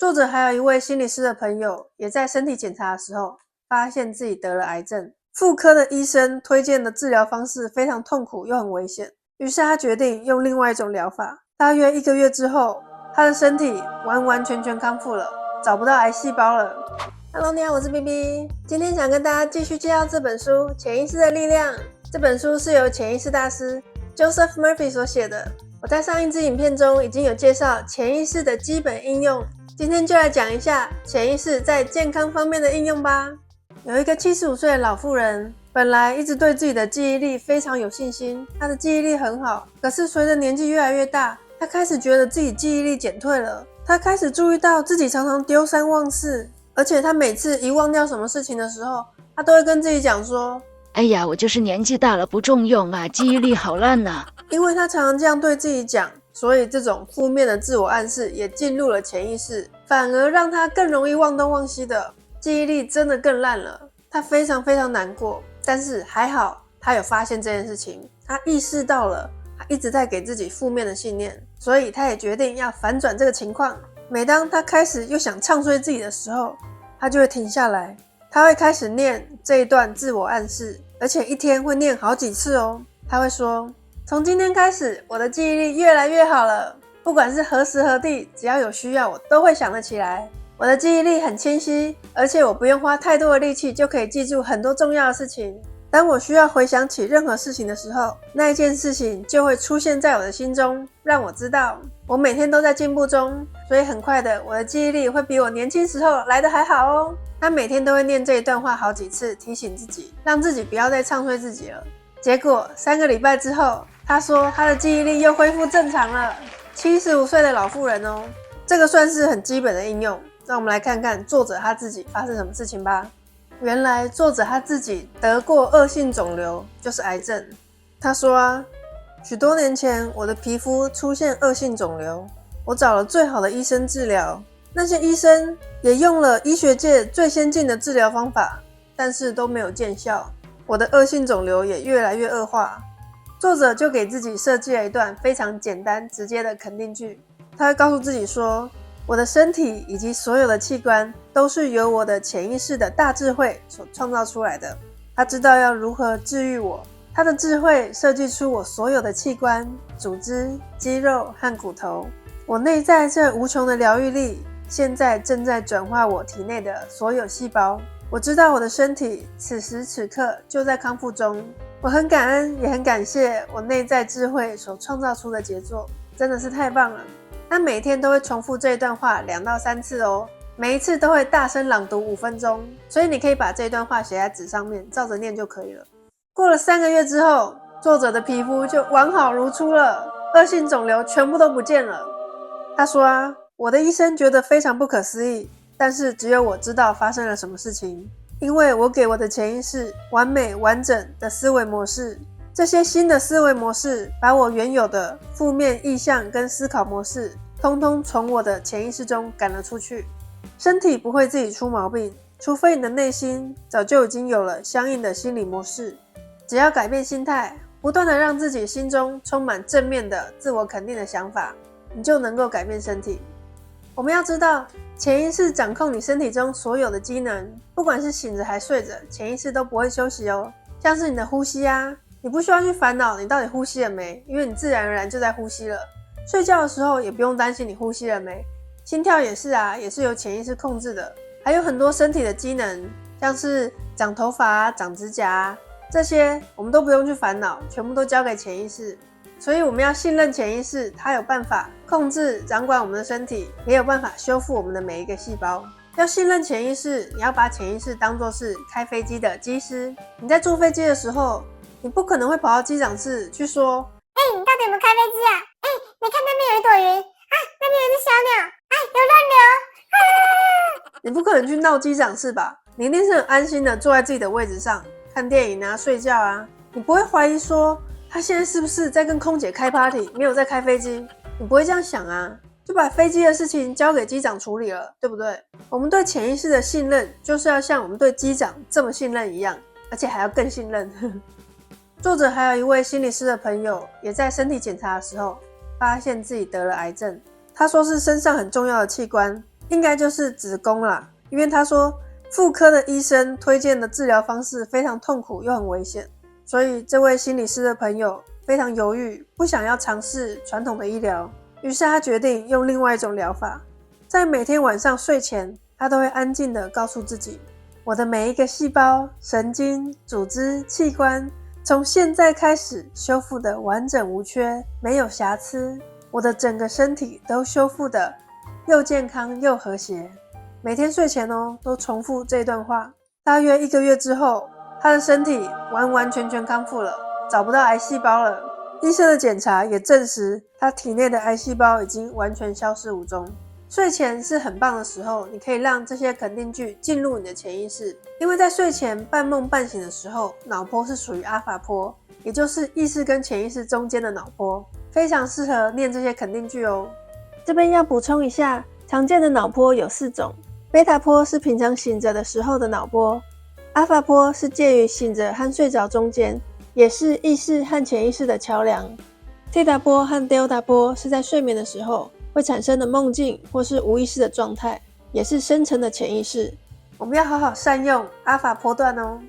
作者還有一位心理師的朋友，也在身體檢查的時候發現自己得了癌症。婦科的醫生推薦的治療方式非常痛苦又很危險，於是他決定用另外一種療法。大約1個月之後，他的身體完完全全康復了，找不到癌細胞了。Hello， 你好，我是 BB， 今天想跟大家繼續介紹這本書《潛意識的力量》。這本書是由潛意識大師 Joseph Murphy 所寫的。我在上一支影片中已經有介紹潛意識的基本應用，今天就來講一下潛意識在健康方面的應用吧。有一個75歲的老婦人，本來一直對自己的記憶力非常有信心，她的記憶力很好，可是隨着年紀越來越大，她開始覺得自己記憶力減退了。她開始注意到自己常常丟三忘四，而且她每次一忘掉什麼事情的時候，她都會跟自己講說：哎呀，我就是年紀大了不中用啊，記憶力好爛啊。因為她常常這樣對自己講，所以這種負面的自我暗示也進入了潛意識，反而讓她更容易忘東忘西的，記憶力真的更爛了。她非常非常難過，但是還好她有發現這件事情，她意識到了她一直在給自己負面的信念，所以她也決定要反轉這個情況。每當她開始又想唱衰自己的時候，她就會停下來，她會開始念這一段自我暗示，而且一天會念好幾次哦。她會說：從今天開始，我的記憶力越來越好了，不管是何時何地，只要有需要，我都会想得起來。我的記憶力很清晰，而且我不用花太多的力氣就可以記住很多重要的事情。當我需要回想起任何事情的時候，那一件事情就會出現在我的心中，讓我知道我每天都在進步中，所以很快的，我的記憶力會比我年輕時候來得還好哦。他每天都會念這一段話好幾次，提醒自己，讓自己不要再唱衰自己了。結果3個禮拜之後，他說他的記憶力又恢復正常了。75歲的老婦人哦，這個算是很基本的應用。讓我們來看看作者他自己發生什麼事情吧。原來作者他自己得過惡性腫瘤，就是癌症。他說許多年前我的皮膚出現惡性腫瘤，我找了最好的醫生治療，那些醫生也用了醫學界最先進的治療方法，但是都沒有見效，我的惡性腫瘤也越來越惡化。作者就給自己設計了一段非常簡單直接的肯定句，他會告訴自己說：我的身體以及所有的器官都是由我的潛意識的大智慧所創造出來的。他知道要如何治癒我，他的智慧設計出我所有的器官、組織、肌肉和骨頭。我內在這無窮的療癒力，現在正在轉化我體內的所有細胞。我知道我的身體此時此刻就在康復中。我很感恩，也很感謝我內在智慧所創造出的傑作，真的是太棒了。他每天都會重複這一段話2到3次哦，每一次都會大聲朗讀5分鐘，所以你可以把這一段話寫在紙上面，照着念就可以了。過了3個月之後，作者的皮膚就完好如初了，惡性腫瘤全部都不見了。他說我的醫生覺得非常不可思議，但是只有我知道發生了什麼事情，因為我給我的潛意識完美完整的思維模式。這些新的思維模式把我原有的負面意象跟思考模式通通從我的潛意識中趕了出去。身體不會自己出毛病，除非你的內心早就已經有了相應的心理模式。只要改變心態，不斷的讓自己心中充滿正面的自我肯定的想法，你就能夠改變身體。我們要知道，潛意識掌控你身體中所有的機能，不管是醒着還睡着，潛意識都不會休息哦。像是你的呼吸啊，你不需要去煩惱你到底呼吸了沒，因為你自然而然就在呼吸了。睡覺的時候也不用擔心你呼吸了沒。心跳也是啊，也是由潛意識控制的。還有很多身體的機能，像是長頭髮啊、長指甲啊，這些我們都不用去煩惱，全部都交給潛意識。所以我們要信任潛意識，它有辦法控制、掌管我們的身體，也有辦法修復我們的每一個細胞。要信任潛意識，你要把潛意識當作是開飛機的機師。你在坐飛機的時候，你不可能会跑到機長室去說：你到底有沒有開飛機啊？你看那邊有一朵雲啊，那邊有一隻小鳥啊，有亂流啊！你不可能去鬧機長室吧？你一定是很安心的坐在自己的位置上看電影啊、睡覺啊。你不會懷疑說他現在是不是在跟空姐開 party， 沒有在開飛機？你不會這樣想啊，就把飛機的事情交給機長處理了，对不對？我們对潛意識的信任，就是要像我們對機長這麼信任一樣，而且還要更信任。作者還有一位心理師的朋友，也在身體檢查的時候發現自己得了癌症。他說是身上很重要的器官應該就是子宮啦，因為他說婦科的醫生推薦的治療方式非常痛苦又很危險，所以這位心理師的朋友非常猶豫，不想要嘗試傳統的醫療，於是他決定用另外一種療法。在每天晚上睡前，他都會安靜地告訴自己，我的每一個細胞、神經、組織、器官從現在開始修復得完整無缺，沒有瑕疵，我的整個身體都修復得又健康又和諧。每天睡前都重複這段話。大約1個月之後，他的身體完完全全康復了，找不到癌細胞了。醫生的檢查也證實他體內的癌細胞已經完全消失無蹤。睡前是很棒的時候，你可以讓這些肯定句進入你的潛意識，因為在睡前半夢半醒的時候，腦波是屬於阿法波，也就是意識跟潛意識中間的腦波，非常適合念這些肯定句哦。這邊要補充一下，常見的腦波有4種，貝塔波是平常醒着的時候的腦波，阿法波是介於醒着和睡着中間，也是意識和潛意識的橋梁，θ塔波和 delta 波是在睡眠的時候會產生的夢境或是無意識的狀態，也是深層的潛意識。我們要好好善用阿法波段哦。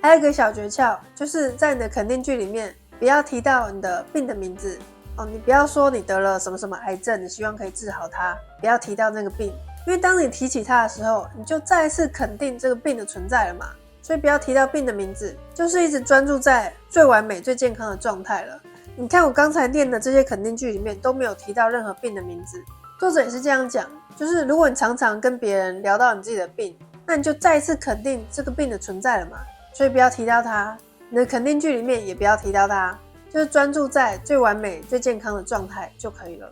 還有一個小訣竅，就是在你的肯定句裡面不要提到你的病的名字哦，你不要說你得了什麼什麼癌症，你希望可以治好它，不要提到那個病，因為當你提起它的時候，你就再一次肯定這個病的存在了嘛。所以不要提到病的名字，就是一直專注在最完美、最健康的狀態了。你看我剛才念的這些肯定句裡面都沒有提到任何病的名字，作者也是這樣講，就是如果你常常跟別人聊到你自己的病，那你就再一次肯定這個病的存在了嘛，所以不要提到它。你的肯定句裡面也不要提到它，就是專注在最完美、最健康的狀態就可以了。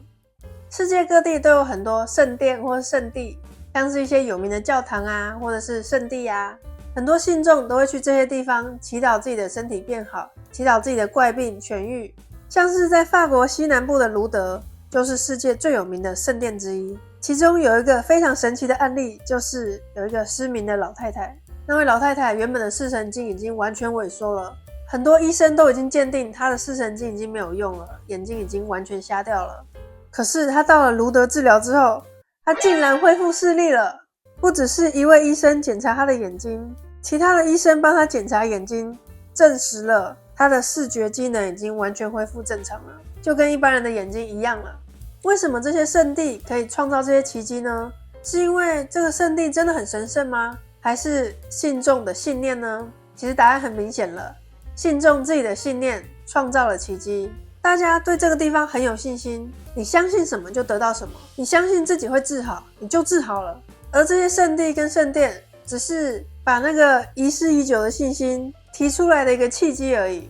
世界各地都有很多聖殿或是聖地，像是一些有名的教堂啊，或者是聖地啊，很多信眾都會去這些地方祈禱自己的身體變好，祈禱自己的怪病痊癒。像是在法國西南部的盧德，就是世界最有名的聖殿之一。其中有一個非常神奇的案例，就是有一個失明的老太太。那位老太太原本的视神經已經完全萎縮了，很多醫生都已經鑑定她的視神經已經沒有用了，眼睛已經完全瞎掉了。可是她到了盧德治療之後，她竟然恢復視力了。不只是一位醫生檢查她的眼睛，其他的醫生幫她檢查眼睛，證實了他的視覺機能已經完全恢復正常了，就跟一般人的眼睛一樣了。為什麼這些聖地可以創造這些奇蹟呢？是因為這個聖地真的很神聖嗎？還是信眾的信念呢？其實答案很明顯了，信眾自己的信念創造了奇蹟。大家對這個地方很有信心，你相信什麼就得到什麼，你相信自己會治好，你就治好了。而這些聖地跟聖殿只是把那個遺失已久的信心提出來的一個契機而已。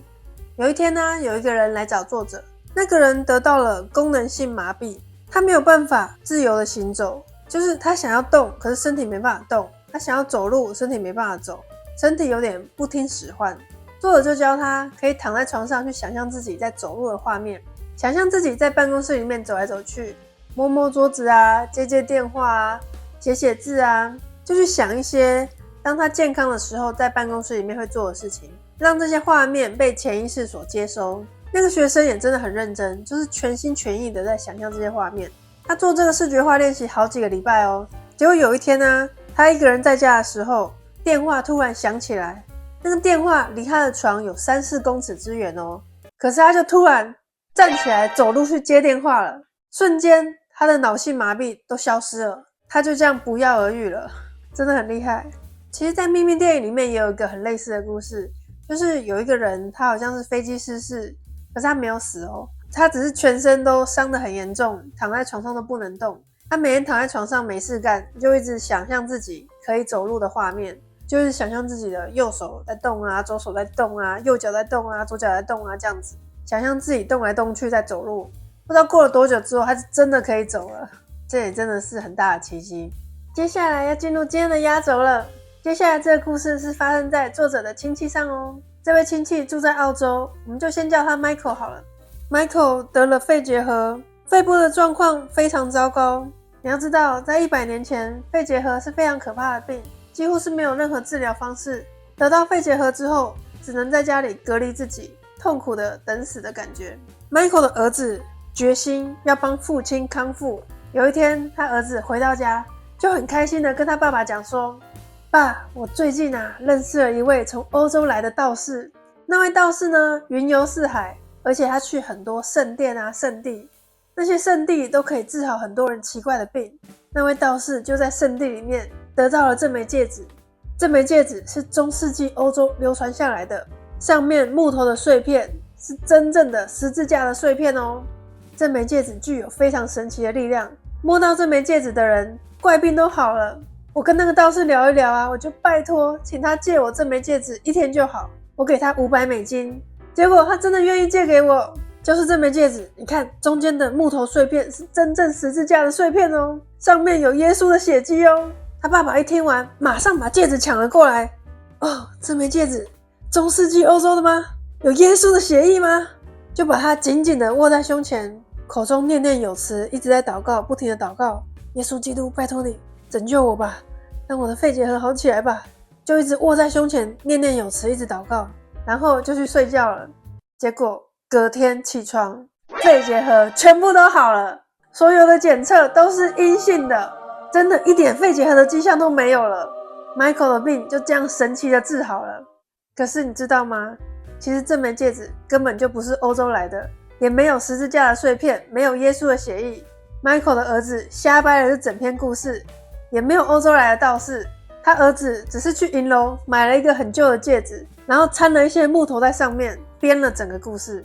有一天呢，有一個人來找作者，那個人得到了功能性麻痹，他沒有辦法自由的行走，就是他想要動，可是身體沒辦法動，他想要走路，身體沒辦法走，身體有點不聽使喚。作者就教他可以躺在床上去想象自己在走路的畫面，想象自己在辦公室裡面走來走去，摸摸桌子啊，接接電話啊，寫寫字啊，就去想一些當他健康的時候在辦公室裡面會做的事情，讓這些畫面被潛意識所接收。那個學生也真的很認真，就是全心全意的在想象這些畫面。他做這個視覺化練習好幾個禮拜哦。結果有一天呢，他一個人在家的時候，電話突然響起來，那個電話離他的床有3-4公尺之遠哦。可是他就突然站起來走路去接電話了，瞬間他的腦性麻痹都消失了，他就這樣不藥而癒了，真的很厲害。其實在秘密電影裡面也有一個很類似的故事，就是有一個人他好像是飛機失事，可是他沒有死哦，他只是全身都傷得很嚴重，躺在床上都不能動。他每天躺在床上沒事幹，就一直想象自己可以走路的畫面，就是想象自己的右手在動啊，左手在动啊，右腳在动啊，左腳在動啊，這樣子想象自己动來动去在走路。不知道過了多久之後，他是真的可以走了，這也真的是很大的奇蹟。接下來要進入今天的壓軸了。接下來這個故事是發生在作者的親戚上哦。這位親戚住在澳洲，我們就先叫他 Michael 好了。Michael 得了肺結核，肺部的狀況非常糟糕。你要知道，在100年前，肺結核是非常可怕的病，幾乎是沒有任何治療方式。得到肺結核之後，只能在家裡隔離自己，痛苦的等死的感覺。Michael 的兒子決心要幫父親康復。有一天，他兒子回到家，就很開心的跟他爸爸講說，爸，我最近認識了一位從歐洲來的道士。那位道士呢，雲遊四海，而且他去很多聖殿聖地，那些聖地都可以治好很多人奇怪的病。那位道士就在聖地裡面得到了這枚戒指，這枚戒指是中世紀歐洲流傳下來的，上面木頭的碎片是真正的十字架的碎片哦。這枚戒指具有非常神奇的力量，摸到這枚戒指的人，怪病都好了。我跟那個道士聊一聊我就拜託請他借我這枚戒指1天就好，我給他$500，結果他真的願意借給我，就是這枚戒指。你看中間的木頭碎片是真正十字架的碎片哦，上面有耶穌的血跡哦。他爸爸一聽完，馬上把戒指搶了過來。哦，這枚戒指中世紀歐洲的嗎？有耶穌的血跡嗎？就把它緊緊的握在胸前，口中念念有詞，一直在禱告，不停的禱告。耶穌基督，拜託你拯救我吧，讓我的肺結核好起來吧。就一直握在胸前，念念有詞，一直禱告，然後就去睡覺了。結果隔天起床，肺結核全部都好了，所有的檢測都是陰性的，真的一點肺結核的跡象都沒有了。Michael 的病就這樣神奇的治好了。可是你知道嗎？其實這枚戒指根本就不是歐洲來的，也沒有十字架的碎片，沒有耶穌的血跡。Michael 的兒子瞎掰了這整篇故事，也沒有歐洲來的道士。他兒子只是去銀樓買了一個很舊的戒指，然後摻了一些木頭在上面，編了整個故事，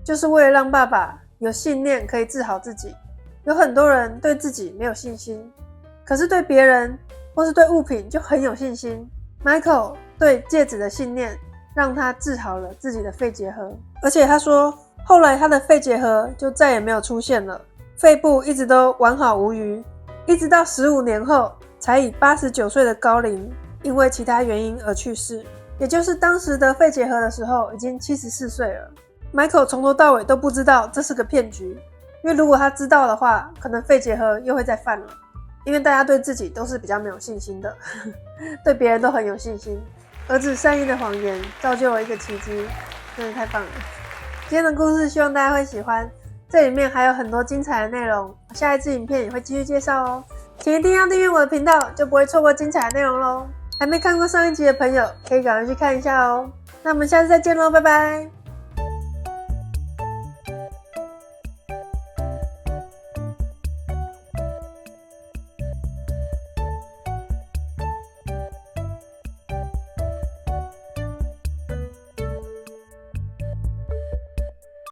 就是為了讓爸爸有信念可以治好自己。有很多人對自己沒有信心，可是對別人或是对物品就很有信心。Michael 对戒指的信念讓他治好了自己的肺結核，而且他說後來他的肺結核就再也沒有出現了，肺部一直都完好無虞，一直到15年後才以89歲的高齡因為其他原因而去世，也就是當時得肺結核的時候已經74歲了。Michael 從頭到尾都不知道這是個騙局，因為如果他知道的話，可能肺結核又會再犯了。因為大家對自己都是比較沒有信心的，對別人都很有信心。兒子善意的謊言造就了一個奇蹟，真的太棒了。今天的故事希望大家會喜歡，這裡面還有很多精彩的內容，下一支影片也會繼續介紹哦。請一定要訂閱我的頻道，就不會錯過精彩的內容咯。還沒看過上一集的朋友，可以趕快去看一下哦。那我們下次再見咯，拜拜。